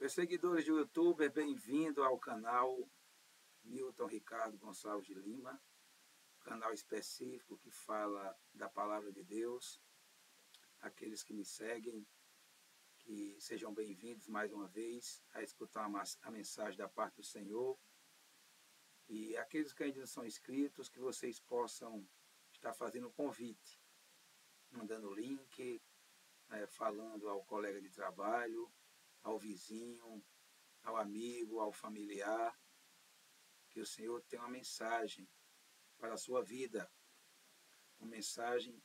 Meus seguidores do YouTube, bem-vindo ao canal Milton Ricardo Gonçalves de Lima, canal específico que fala da Palavra de Deus. Aqueles que me seguem, que sejam bem-vindos mais uma vez a escutar a mensagem da parte do Senhor. E aqueles que ainda não são inscritos, que vocês possam estar fazendo um convite, mandando link, falando ao colega de trabalho, ao vizinho, ao amigo, ao familiar, que o Senhor tem uma mensagem para a sua vida, uma mensagem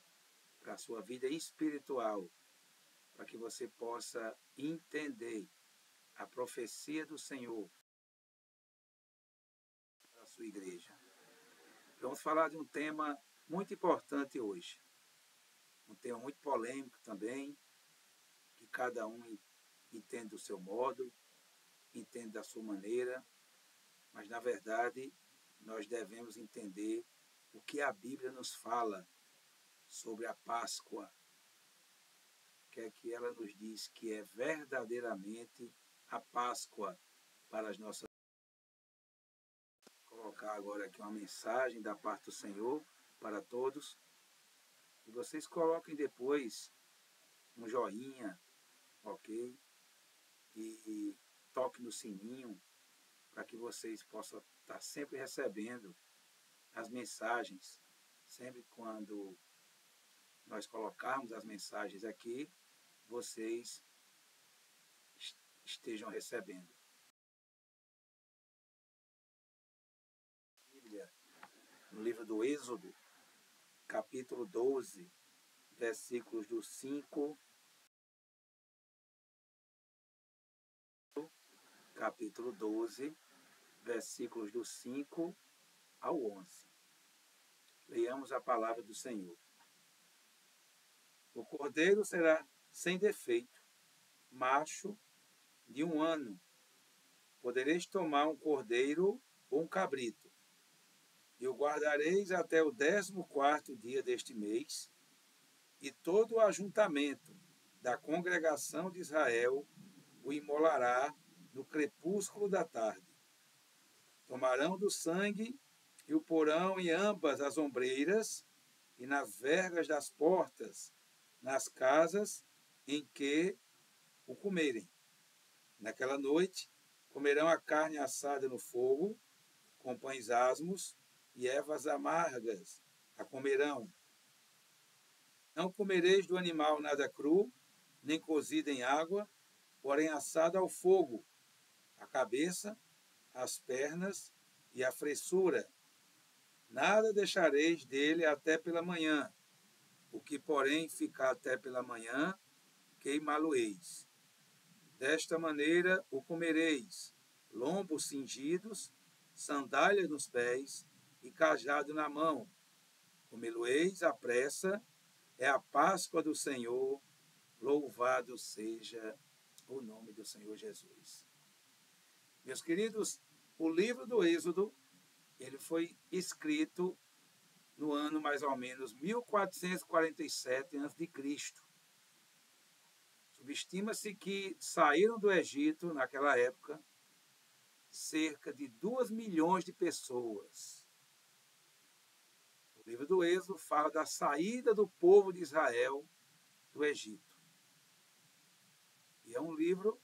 para a sua vida espiritual, para que você possa entender a profecia do Senhor para a sua igreja. Vamos falar de um tema muito importante hoje, um tema muito polêmico também, que cada um entende do seu modo, entende da sua maneira, mas na verdade nós devemos entender o que a Bíblia nos fala sobre a Páscoa, que é que ela nos diz que é verdadeiramente a Páscoa para as nossas vidas. Vou colocar agora aqui uma mensagem da parte do Senhor para todos, e vocês coloquem depois um joinha, ok? E toque no sininho, para que vocês possam estar sempre recebendo as mensagens, sempre quando nós colocarmos as mensagens aqui, vocês estejam recebendo. Bíblia, no livro do Êxodo, capítulo 12, versículos do 5, capítulo 12, versículos do 5 ao 11. Leiamos a palavra do Senhor. O cordeiro será sem defeito, macho, de 1 ano. Podereis tomar um cordeiro ou um cabrito, e o guardareis até o 14º dia deste mês, e todo o ajuntamento da congregação de Israel o imolará no crepúsculo da tarde. Tomarão do sangue e o porão em ambas as ombreiras e nas vergas das portas, nas casas em que o comerem. Naquela noite comerão a carne assada no fogo, com pães asmos e ervas amargas a comerão. Não comereis do animal nada cru, nem cozido em água, porém assado ao fogo, a cabeça, as pernas e a fressura. Nada deixareis dele até pela manhã. O que, porém, ficar até pela manhã, queimá-lo-eis. Desta maneira o comereis, lombos cingidos, sandália nos pés e cajado na mão. Comê-lo-eis à pressa, é a Páscoa do Senhor, louvado seja o nome do Senhor Jesus. Meus queridos, o livro do Êxodo, ele foi escrito no ano mais ou menos 1447 a.C. Subestima-se que saíram do Egito, naquela época, cerca de 2 milhões de pessoas. O livro do Êxodo fala da saída do povo de Israel do Egito. E é um livro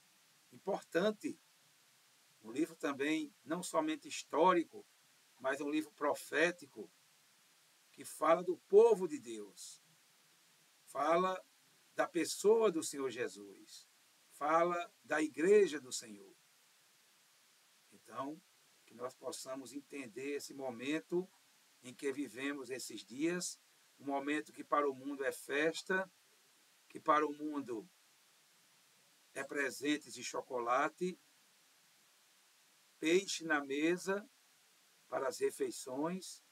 importante, um livro também não somente histórico, mas um livro profético, que fala do povo de Deus, fala da pessoa do Senhor Jesus, fala da igreja do Senhor. Então, que nós possamos entender esse momento em que vivemos esses dias, um momento que para o mundo é festa, que para o mundo é presentes de chocolate, peixe na mesa para as refeições,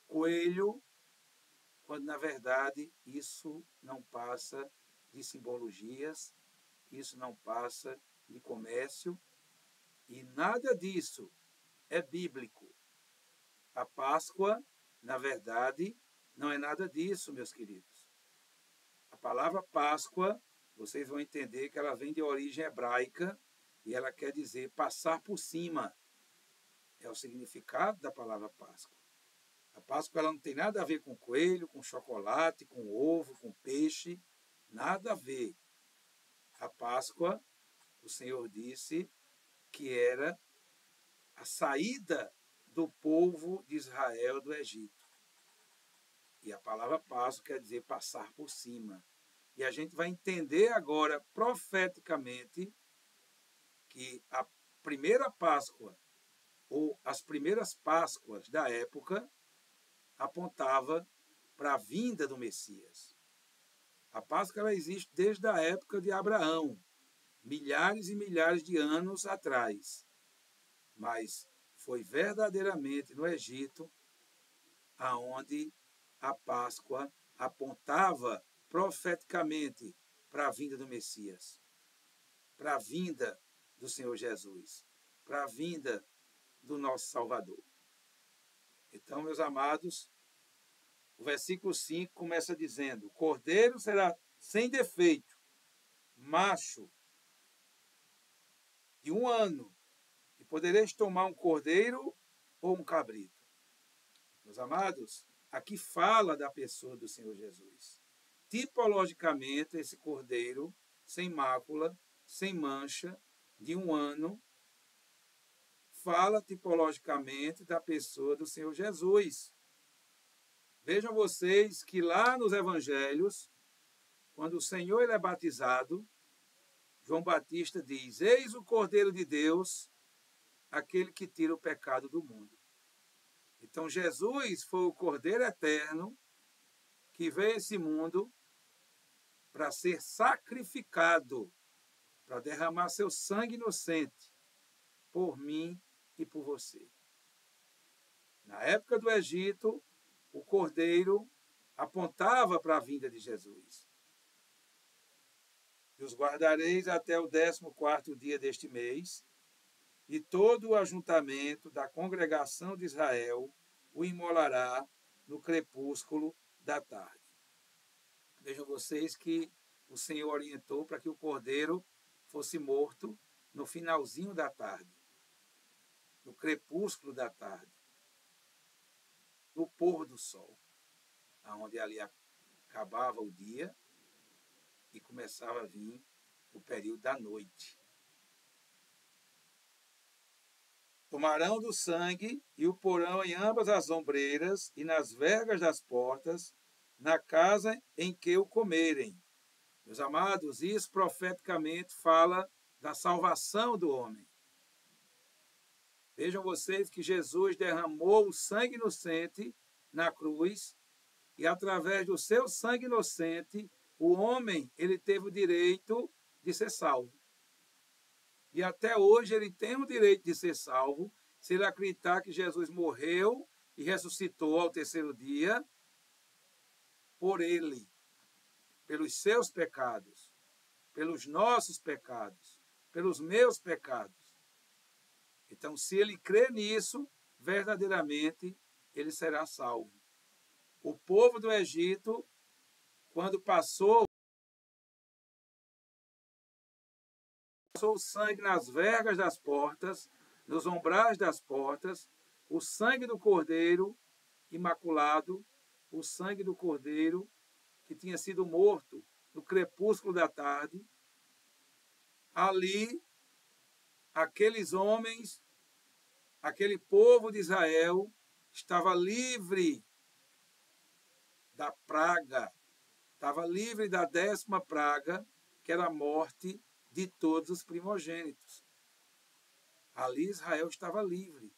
coelho, quando na verdade isso não passa de simbologias, isso não passa de comércio, e nada disso é bíblico. A Páscoa, na verdade, não é nada disso, meus queridos. A palavra Páscoa, vocês vão entender que ela vem de origem hebraica e ela quer dizer passar por cima. É o significado da palavra Páscoa. A Páscoa ela não tem nada a ver com coelho, com chocolate, com ovo, com peixe, nada a ver. A Páscoa, o Senhor disse que era a saída do povo de Israel do Egito. E a palavra Páscoa quer dizer passar por cima. E a gente vai entender agora, profeticamente, que a primeira Páscoa, ou as primeiras Páscoas da época, apontava para a vinda do Messias. A Páscoa ela existe desde a época de Abraão, milhares e milhares de anos atrás. Mas foi verdadeiramente no Egito aonde a Páscoa apontava profeticamente para a vinda do Messias, para a vinda do Senhor Jesus, para a vinda do nosso Salvador. Então, meus amados, o versículo 5 começa dizendo: o cordeiro será sem defeito, macho, de 1 ano, e podereis tomar um cordeiro ou um cabrito. Meus amados, aqui fala da pessoa do Senhor Jesus. Tipologicamente, esse cordeiro, sem mácula, sem mancha, de 1 ano, fala tipologicamente da pessoa do Senhor Jesus. Vejam vocês que lá nos evangelhos, quando o Senhor ele é batizado, João Batista diz: eis o Cordeiro de Deus, aquele que tira o pecado do mundo. Então Jesus foi o Cordeiro eterno que veio a esse mundo para ser sacrificado, para derramar seu sangue inocente por mim e por você. Na época do Egito, o cordeiro apontava para a vinda de Jesus. E os guardareis até o 14º dia deste mês, e todo o ajuntamento da congregação de Israel o imolará no crepúsculo da tarde. Vejam vocês que o Senhor orientou para que o cordeiro fosse morto no finalzinho da tarde, no crepúsculo da tarde, no pôr do sol, onde ali acabava o dia e começava a vir o período da noite. Tomarão do sangue e o porão em ambas as ombreiras e nas vergas das portas, na casa em que o comerem. Meus amados, isso profeticamente fala da salvação do homem. Vejam vocês que Jesus derramou o sangue inocente na cruz e através do seu sangue inocente, o homem ele teve o direito de ser salvo. E até hoje ele tem o direito de ser salvo se ele acreditar que Jesus morreu e ressuscitou ao 3º dia por ele, pelos seus pecados, pelos nossos pecados, pelos meus pecados. Então, se ele crê nisso, verdadeiramente ele será salvo. O povo do Egito, quando passou o sangue nas vergas das portas, nos umbrais das portas, o sangue do cordeiro imaculado, o sangue do cordeiro que tinha sido morto no crepúsculo da tarde, ali, aqueles homens, aquele povo de Israel estava livre da praga, estava livre da 10ª praga, que era a morte de todos os primogênitos. Ali Israel estava livre.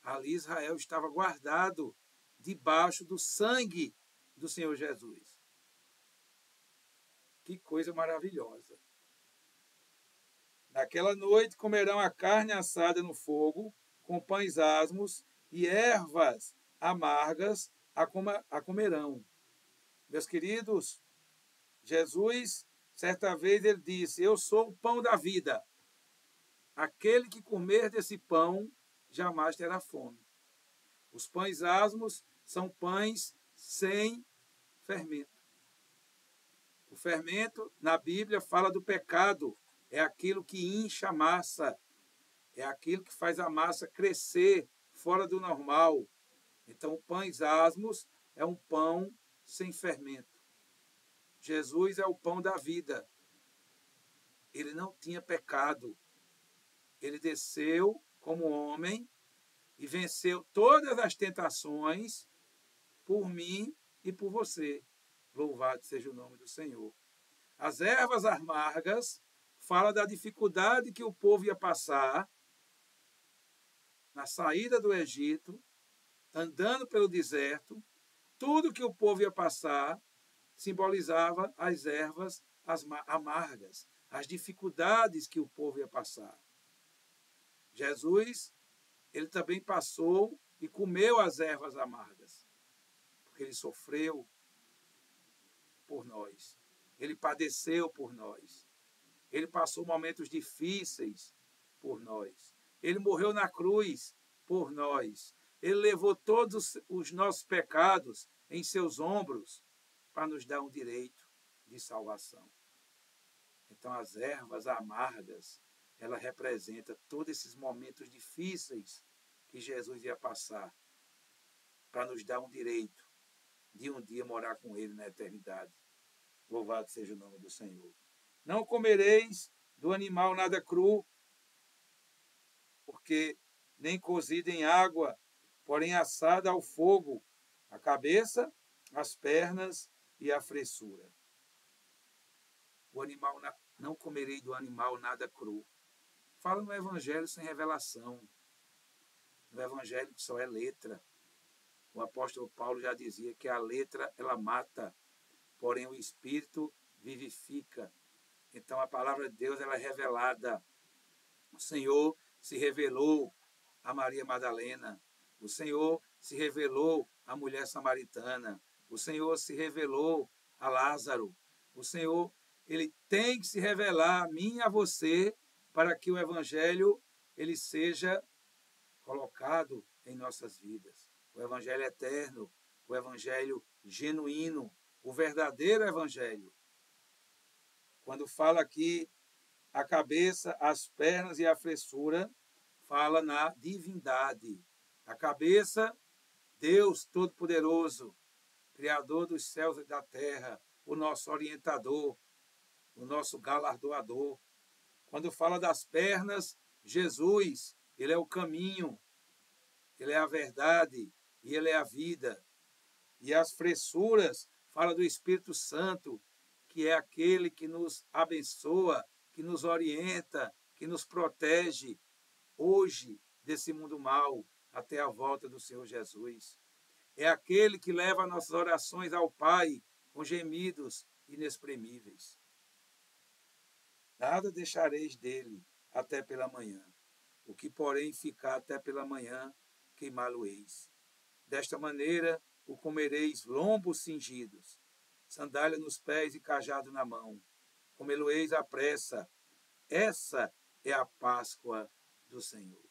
Ali Israel estava guardado debaixo do sangue do Senhor Jesus. Que coisa maravilhosa. Naquela noite comerão a carne assada no fogo, com pães asmos e ervas amargas a comerão. Meus queridos, Jesus, certa vez ele disse: eu sou o pão da vida. Aquele que comer desse pão jamais terá fome. Os pães asmos são pães sem fermento. O fermento, na Bíblia, fala do pecado. É aquilo que incha a massa. É aquilo que faz a massa crescer fora do normal. Então, pães asmos é um pão sem fermento. Jesus é o pão da vida. Ele não tinha pecado. Ele desceu como homem e venceu todas as tentações por mim e por você. Louvado seja o nome do Senhor. As ervas amargas fala da dificuldade que o povo ia passar na saída do Egito, andando pelo deserto. Tudo que o povo ia passar simbolizava as ervas amargas, as dificuldades que o povo ia passar. Jesus, ele também passou e comeu as ervas amargas, porque ele sofreu por nós, ele padeceu por nós, ele passou momentos difíceis por nós, ele morreu na cruz por nós, ele levou todos os nossos pecados em seus ombros para nos dar um direito de salvação. Então, as ervas amargas, ela representa todos esses momentos difíceis que Jesus ia passar para nos dar um direito de um dia morar com ele na eternidade. Louvado seja o nome do Senhor. Não comereis do animal nada cru, porque nem cozido em água, porém assada ao fogo, a cabeça, as pernas e a fressura. O animal, não comerei do animal nada cru. Fala no Evangelho sem revelação. No Evangelho que só é letra. O apóstolo Paulo já dizia que a letra, ela mata, porém o Espírito vivifica. Então a palavra de Deus, ela é revelada. O Senhor se revelou a Maria Madalena. O Senhor se revelou à mulher samaritana. O Senhor se revelou a Lázaro. O Senhor, ele tem que se revelar a mim e a você para que o Evangelho ele seja colocado em nossas vidas. O Evangelho eterno, o Evangelho genuíno, o verdadeiro Evangelho. Quando fala aqui a cabeça, as pernas e a fressura, fala na divindade. A cabeça, Deus Todo-Poderoso, Criador dos céus e da terra, o nosso orientador, o nosso galardoador. Quando fala das pernas, Jesus, ele é o caminho, ele é a verdade e ele é a vida. E as fressuras, fala do Espírito Santo, que é aquele que nos abençoa, que nos orienta, que nos protege hoje desse mundo mau até a volta do Senhor Jesus. É aquele que leva nossas orações ao Pai com gemidos inexprimíveis. Nada deixareis dele até pela manhã. O que, porém, ficar até pela manhã, queimá-lo-eis. Desta maneira o comereis lombos cingidos, sandália nos pés e cajado na mão. Comê-lo-eis à pressa. Essa é a Páscoa do Senhor.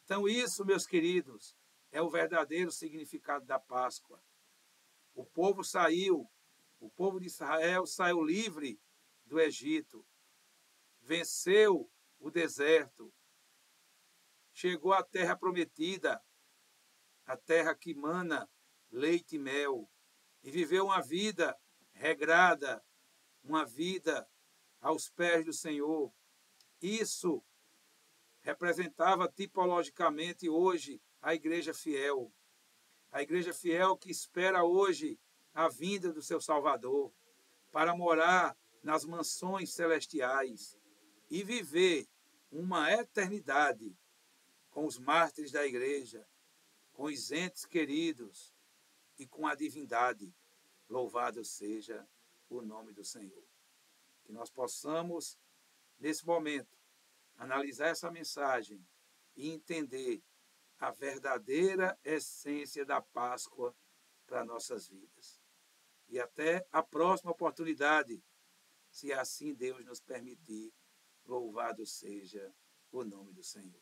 Então isso, meus queridos, é o verdadeiro significado da Páscoa. O povo de Israel saiu livre do Egito, venceu o deserto, chegou à terra prometida, a terra que mana leite e mel, e viveu uma vida regrada, uma vida aos pés do Senhor. Isso representava tipologicamente hoje a igreja fiel. A igreja fiel que espera hoje a vinda do seu Salvador para morar nas mansões celestiais e viver uma eternidade com os mártires da igreja, com os entes queridos e com a divindade. Louvado seja o nome do Senhor. Que nós possamos, nesse momento, analisar essa mensagem e entender a verdadeira essência da Páscoa para nossas vidas. E até a próxima oportunidade, se assim Deus nos permitir. Louvado seja o nome do Senhor.